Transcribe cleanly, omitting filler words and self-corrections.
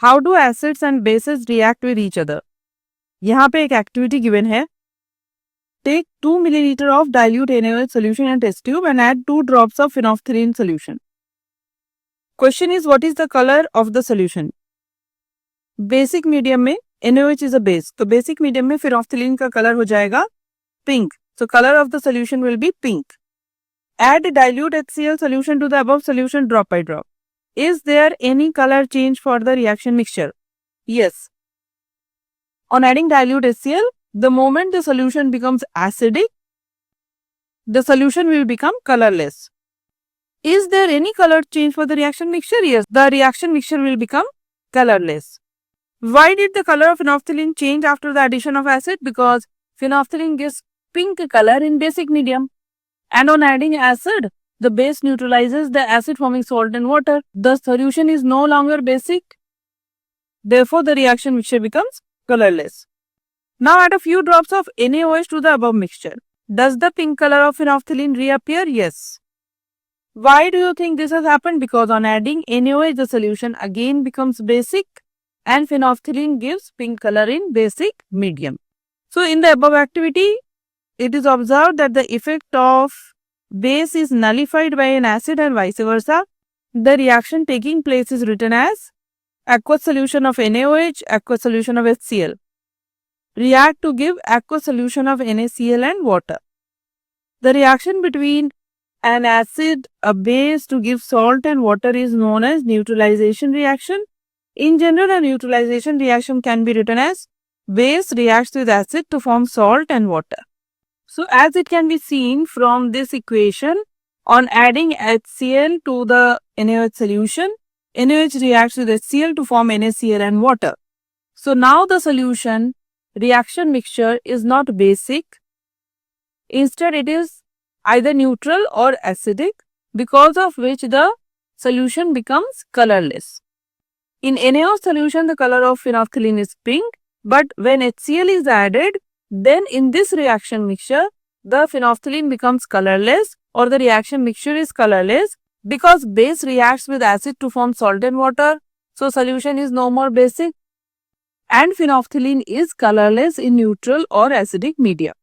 How do acids and bases react with each other. यहाँ पे एक एक्टिविटी गिवन है। Take 2 milliliter of dilute NaOH solution in a test tube and add 2 drops of phenolphthalein solution. Question is, what is the color of the solution? Basic medium में NaOH is a base, तो basic medium में phenolphthalein का colour हो जाएगा pink. So color of the solution will be pink. Add dilute HCl solution to the above solution drop by drop. Is there any color change for the reaction mixture? Yes. On adding dilute HCl, the moment the solution becomes acidic, the solution will become colorless. Is there any color change for the reaction mixture? Yes, the reaction mixture will become colorless. Why did the color of phenolphthalein change after the addition of acid? Because phenolphthalein gives pink color in basic medium. And on adding acid, the base neutralizes the acid forming salt and water. The solution is no longer basic. Therefore, the reaction mixture becomes colorless. Now add a few drops of NaOH to the above mixture. Does the pink color of phenolphthalein reappear? Yes. Why do you think this has happened? Because on adding NaOH, the solution again becomes basic and phenolphthalein gives pink color in basic medium. So in the above activity, it is observed that the effect of base is nullified by an acid and vice versa. The reaction taking place is written as aqueous solution of NaOH, aqueous solution of HCl. React to give aqueous solution of NaCl and water. The reaction between an acid, a base to give salt and water is known as neutralization reaction. In general, a neutralization reaction can be written as base reacts with acid to form salt and water. So as it can be seen from this equation, on adding HCl to the NaOH solution, NaOH reacts with HCl to form NaCl and water. So now the solution reaction mixture is not basic. Instead, it is either neutral or acidic, because of which the solution becomes colorless. In NaOH solution, the color of phenolphthalein is pink, but when HCl is added, then in this reaction mixture, the phenolphthalein becomes colorless, or the reaction mixture is colorless, because base reacts with acid to form salt and water. So solution is no more basic, and phenolphthalein is colorless in neutral or acidic media.